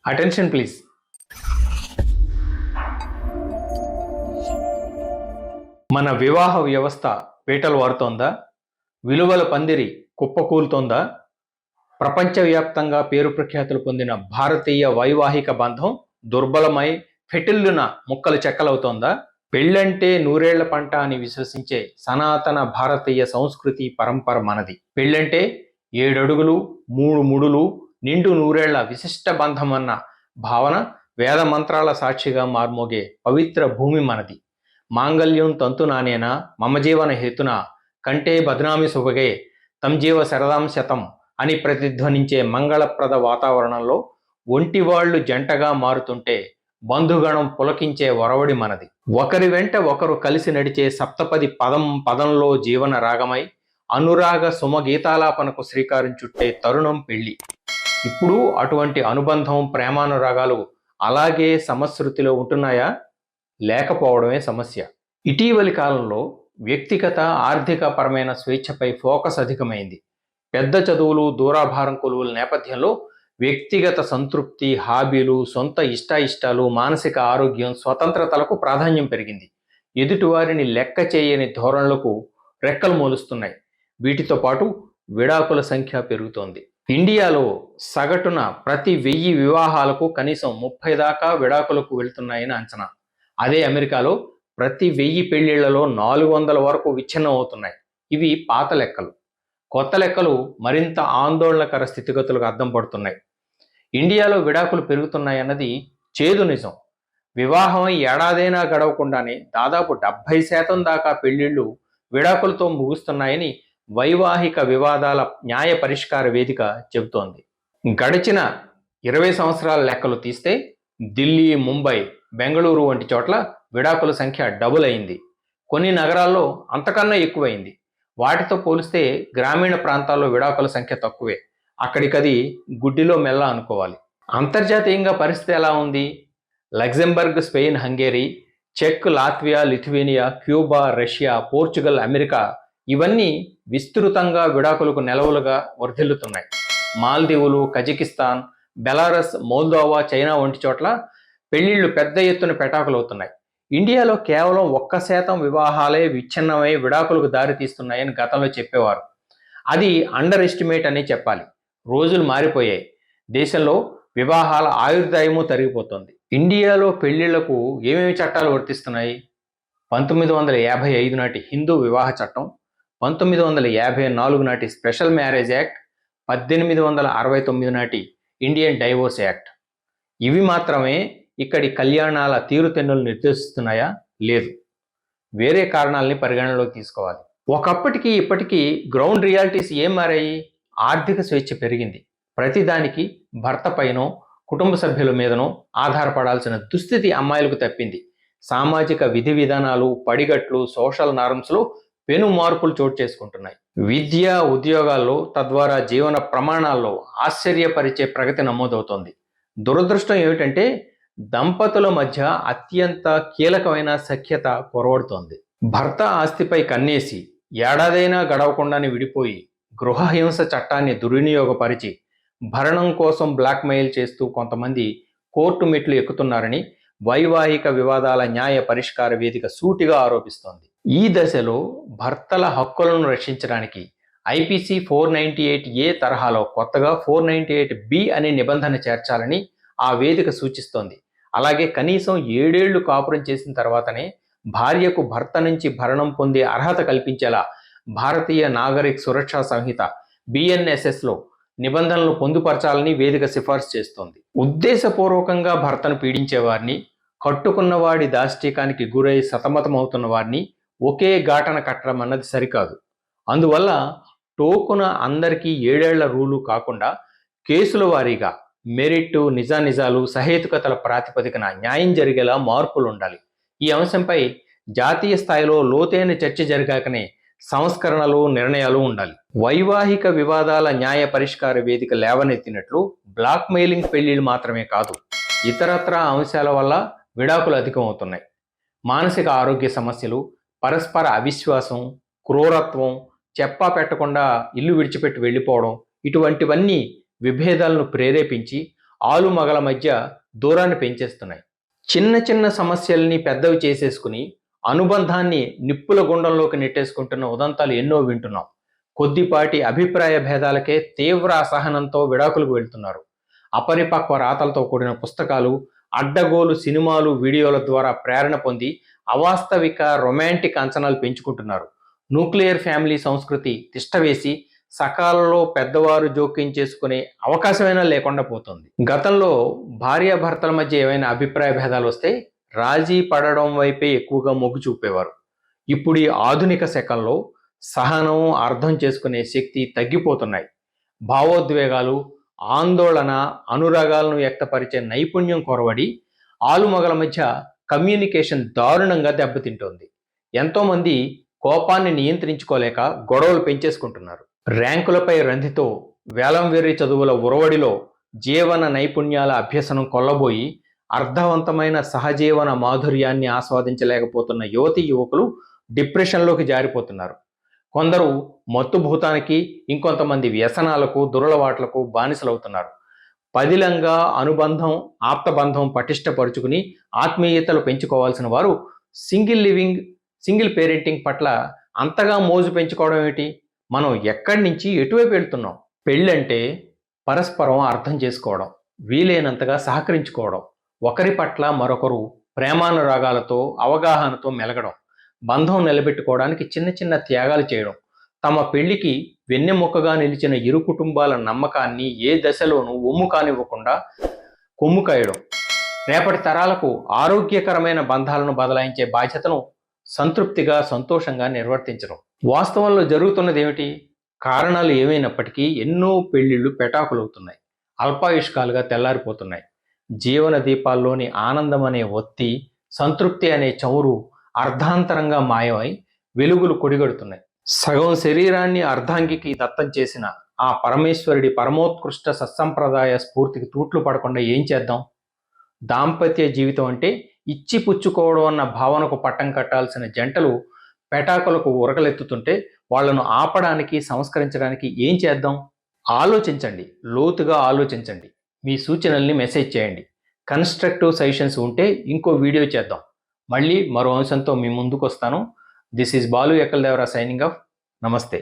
Attention please. మన వివాహ వ్యవస్థ పీటలు వారుతోందా? విలువల పందిరి కుప్పకూలుతోందా? ప్రపంచవ్యాప్తంగా పేరు ప్రఖ్యాతులు పొందిన భారతీయ వైవాహిక బంధం దుర్బలమై ఫెటిల్లున ముక్కలు చెక్కలవుతోందా? పెళ్ళంటే నూరేళ్ల పంట అని విశ్వసించే సనాతన భారతీయ సంస్కృతి పరంపర మనది. పెళ్ళంటే 7 అడుగులు 3 ముడులు నిండు నూరేళ్ల విశిష్ట బంధం అన్న భావన వేద మంత్రాల సాక్షిగా మార్మోగే పవిత్ర భూమి మనది. మాంగళ్యం తంతు నానేనా మమ జీవన హేతున కంటే బద్నామి సుభగే తంజీవ శరదాం శతం అని ప్రతిధ్వనించే మంగళప్రద వాతావరణంలో ఒంటివాళ్లు జంటగా మారుతుంటే బంధుగణం పులకించే ఒరవడి మనది. ఒకరి వెంట ఒకరు కలిసి నడిచే సప్తపది పదం పదంలో జీవన రాగమై అనురాగ సుమగీతాలాపనకు శ్రీకారం చుట్టే తరుణం పెళ్లి. ఇప్పుడు అటువంటి అనుబంధం ప్రేమానురాగాలు అలాగే సమశ్రుతిలో ఉంటున్నాయా? లేకపోవడమే సమస్య. ఇటీవలి కాలంలో వ్యక్తిగత ఆర్థిక పరమైన స్వేచ్ఛపై ఫోకస్ అధికమైంది. పెద్ద చదువులు దూరాభారం కొలువుల నేపథ్యంలో వ్యక్తిగత సంతృప్తి, హాబీలు, సొంత ఇష్టాయిష్టాలు, మానసిక ఆరోగ్యం, స్వతంత్రతలకు ప్రాధాన్యం పెరిగింది. ఎదుటివారిని లెక్క చేయని ధోరణులకు రెక్కలు మోలుస్తున్నాయి. వీటితో పాటు విడాకుల సంఖ్య పెరుగుతోంది. ఇండియాలో సగటున ప్రతి 1000 వివాహాలకు కనీసం 30 దాకా విడాకులకు వెళ్తున్నాయని అంచనా. అదే అమెరికాలో ప్రతి 1000 పెళ్లిళ్లలో 400 వరకు విచ్ఛిన్నం అవుతున్నాయి. ఇవి పాత లెక్కలు. కొత్త లెక్కలు మరింత ఆందోళనకర స్థితిగతులకు అద్దం పడుతున్నాయి. ఇండియాలో విడాకులు పెరుగుతున్నాయన్నది చేదు నిజం. వివాహం ఏడాదైనా గడవకుండానే దాదాపు 70% దాకా పెళ్లిళ్లు విడాకులతో ముగుస్తున్నాయని వైవాహిక వివాదాల న్యాయ పరిష్కార వేదిక చెబుతోంది. గడిచిన 20 సంవత్సరాల లెక్కలు తీస్తే ఢిల్లీ, ముంబై, బెంగళూరు వంటి చోట్ల విడాకుల సంఖ్య డబుల్ అయింది. కొన్ని నగరాల్లో అంతకన్నా ఎక్కువైంది. వాటితో పోలిస్తే గ్రామీణ ప్రాంతాల్లో విడాకుల సంఖ్య తక్కువే. అక్కడికది గుడ్డిలో మెల్ల అనుకోవాలి. అంతర్జాతీయంగా పరిస్థితి ఎలా ఉంది? లగ్జెంబర్గ్, స్పెయిన్, హంగేరీ, చెక్, Latvia, Lithuania, Cuba, Russia, Portugal, America ఇవన్నీ విస్తృతంగా విడాకులకు నెలవులుగా వర్ధిల్లుతున్నాయి. మాల్దీవులు, కజకిస్తాన్, బెలారస్, మోల్దోవా, చైనా వంటి చోట్ల పెళ్లిళ్లు పెద్ద ఎత్తున పెటాకులవుతున్నాయి. ఇండియాలో కేవలం 1% వివాహాలే విచ్ఛిన్నమై విడాకులకు దారి తీస్తున్నాయని గతంలో చెప్పేవారు. అది అండర్ ఎస్టిమేట్ అని చెప్పాలి. రోజులు మారిపోయాయి. దేశంలో వివాహాల ఆయుర్దాయము తరిగిపోతుంది. ఇండియాలో పెళ్లిళ్లకు ఏమేమి చట్టాలు వర్తిస్తున్నాయి? 1955 నాటి హిందూ వివాహ చట్టం, 1954 నాటి స్పెషల్ మ్యారేజ్ యాక్ట్, 1869 నాటి ఇండియన్ డైవోర్స్ యాక్ట్. ఇవి మాత్రమే ఇక్కడి కళ్యాణాల తీరుతెన్నులు నిర్దేశిస్తున్నాయా? లేదు. వేరే కారణాలని పరిగణనలోకి తీసుకోవాలి. ఒకప్పటికి ఇప్పటికీ గ్రౌండ్ రియాలిటీస్ ఏం మారాయి? ఆర్థిక స్వేచ్ఛ పెరిగింది. ప్రతిదానికి భర్త పైనో కుటుంబ సభ్యుల మీదనో ఆధారపడాల్సిన దుస్థితి అమ్మాయిలకు తప్పింది. సామాజిక విధి విధానాలు, పడిగట్లు, సోషల్ నార్మ్స్లో పెను మార్పులు చోటు చేసుకుంటున్నాయి. విద్య, ఉద్యోగాల్లో, తద్వారా జీవన ప్రమాణాల్లో ఆశ్చర్యపరిచే ప్రగతి నమోదవుతోంది. దురదృష్టం ఏమిటంటే దంపతుల మధ్య అత్యంత కీలకమైన సఖ్యత కొరవడుతోంది. భర్త ఆస్తిపై కన్నేసి ఏడాదైనా గడవకుండానే విడిపోయి గృహహింస చట్టాన్ని దుర్వినియోగపరిచి భరణం కోసం బ్లాక్మెయిల్ చేస్తూ కొంతమంది కోర్టు మెట్లు ఎక్కుతున్నారని వైవాహిక వివాదాల న్యాయ పరిష్కార వేదిక సూటిగా ఆరోపిస్తోంది. ఈ దశలో భర్తల హక్కులను రక్షించడానికి ఐపీసీ 498A తరహాలో కొత్తగా 498B అనే నిబంధన చేర్చాలని ఆ వేదిక సూచిస్తోంది. అలాగే కనీసం 7 ఏళ్లు కాపురం చేసిన తర్వాతనే భార్యకు భర్త నుంచి భరణం పొందే అర్హత కల్పించేలా భారతీయ నాగరిక సురక్షా సంహిత BNSSలో నిబంధనలు పొందుపరచాలని వేదిక సిఫార్సు చేస్తోంది. ఉద్దేశపూర్వకంగా భర్తను పీడించేవారిని, కట్టుకున్నవాడి దాష్టీకానికి గురై సతమతమవుతున్న వారిని ఒకే ఘాటన కట్టడం అన్నది సరికాదు. అందువల్ల టోకున అందరికీ 7 ఏళ్ల రూలు కాకుండా కేసుల వారీగా మెరిట్, నిజానిజాలు, సహేతుకతల ప్రాతిపదికన న్యాయం జరిగేలా మార్పులు ఉండాలి. ఈ అంశంపై జాతీయ స్థాయిలో లోతైన చర్చ జరిగాకనే సంస్కరణలు, నిర్ణయాలు ఉండాలి. వైవాహిక వివాదాల న్యాయ పరిష్కార వేదిక లేవనెత్తినట్లు బ్లాక్ మెయిలింగ్ పెళ్లిళ్ళు మాత్రమే కాదు, ఇతరత్రా అంశాల వల్ల విడాకులు అధికమవుతున్నాయి. మానసిక ఆరోగ్య సమస్యలు, పరస్పర అవిశ్వాసం, క్రూరత్వం, చెప్పా పెట్టకుండా ఇల్లు విడిచిపెట్టి వెళ్ళిపోవడం ఇటువంటివన్నీ విభేదాలను ప్రేరేపించి ఆలుమగల మధ్య దూరాన్ని పెంచేస్తున్నాయి. చిన్న చిన్న సమస్యల్ని పెద్దవి చేసేసుకుని అనుబంధాన్ని నిప్పుల గుండంలోకి నెట్టేసుకుంటున్న ఉదంతాలు ఎన్నో వింటున్నాం. కొద్దిపాటి అభిప్రాయ భేదాలకే తీవ్ర అసహనంతో విడాకులకు వెళ్తున్నారు. అపరిపక్వ రాతలతో కూడిన పుస్తకాలు, అడ్డగోలు సినిమాలు, వీడియోల ద్వారా ప్రేరణ పొంది అవాస్తవిక రొమాంటిక్ అంచనాలు పెంచుకుంటున్నారు. న్యూక్లియర్ ఫ్యామిలీ సంస్కృతి తిష్టవేసి సకాలంలో పెద్దవారు జోక్యం చేసుకునే అవకాశమైనా లేకుండా పోతుంది. గతంలో భార్యాభర్తల మధ్య ఏవైనా అభిప్రాయ భేదాలు వస్తే రాజీ పడడం వైపే ఎక్కువగా మొగ్గు చూపేవారు. ఇప్పుడు ఈ ఆధునిక శకంలో సహనం, అర్థం చేసుకునే శక్తి తగ్గిపోతున్నాయి. భావోద్వేగాలు, ఆందోళన, అనురాగాలను వ్యక్తపరిచే నైపుణ్యం కొరవడి ఆలుమగల మధ్య కమ్యూనికేషన్ దారుణంగా దెబ్బతింటోంది. ఎంతోమంది కోపాన్ని నియంత్రించుకోలేక గొడవలు పెంచేసుకుంటున్నారు. ర్యాంకులపై రంధితో వేలం వెర్రి చదువుల ఉరవడిలో జీవన నైపుణ్యాల అభ్యసనం కొల్లబోయి అర్థవంతమైన సహజీవన మాధుర్యాన్ని ఆస్వాదించలేకపోతున్న యువతీ యువకులు డిప్రెషన్లోకి జారిపోతున్నారు. కొందరు మత్తుభూతానికి, ఇంకొంతమంది వ్యసనాలకు, దురలవాట్లకు బానిసలవుతున్నారు. పదిలంగా అనుబంధం, ఆప్తబంధం పటిష్టపరుచుకుని ఆత్మీయతలు పెంచుకోవాల్సిన వారు సింగిల్ పేరెంటింగ్ పట్ల అంతగా మోజు పెంచుకోవడం ఏమిటి? మనం ఎక్కడి నుంచి ఎటువైపు వెళ్తున్నాం? పెళ్ళంటే పరస్పరం అర్థం చేసుకోవడం, వీలైనంతగా సహకరించుకోవడం, ఒకరి పట్ల మరొకరు ప్రేమానురాగాలతో, అవగాహనతో మెలగడం, బంధం నిలబెట్టుకోవడానికి చిన్న చిన్న త్యాగాలు చేయడం, తమ పెళ్లికి వెన్నెముకగా నిలిచిన ఇరు కుటుంబాల నమ్మకాన్ని ఏ దశలోనూ ఒమ్ము కానివ్వకుండా కొమ్ము కాయడం, రేపటి తరాలకు ఆరోగ్యకరమైన బంధాలను బదలాయించే బాధ్యతను సంతృప్తిగా, సంతోషంగా నిర్వర్తించడం. వాస్తవంలో జరుగుతున్నది ఏమిటి? కారణాలు ఏమైనప్పటికీ ఎన్నో పెళ్లిళ్ళు పెటాకులవుతున్నాయి, అల్పాయుష్కాలుగా తెల్లారిపోతున్నాయి. జీవన దీపాల్లోని ఆనందం అనే ఒత్తి, సంతృప్తి అనే చమురు అర్ధాంతరంగా మాయమై వెలుగులు కొడిగడుతున్నాయి. సగం శరీరాన్ని అర్ధాంగికి దత్తం చేసిన ఆ పరమేశ్వరుడి పరమోత్కృష్ట సత్సంప్రదాయ స్ఫూర్తికి తూట్లు పడకుండా ఏం చేద్దాం? దాంపత్య జీవితం అంటే ఇచ్చి పుచ్చుకోవడం అన్న భావనకు పట్టం కట్టాల్సిన జంటలు పెటాకులకు ఉరకలెత్తుతుంటే వాళ్లను ఆపడానికి, సంస్కరించడానికి ఏం చేద్దాం? ఆలోచించండి, లోతుగా ఆలోచించండి. మీ సూచనల్ని మెసేజ్ చేయండి. కన్స్ట్రక్టివ్ సజెషన్స్ ఉంటే ఇంకో వీడియో చేద్దాం. మళ్ళీ మరో అంశంతో మీ ముందుకు వస్తాను. This is Balu Ekkaladevara signing off. నమస్తే.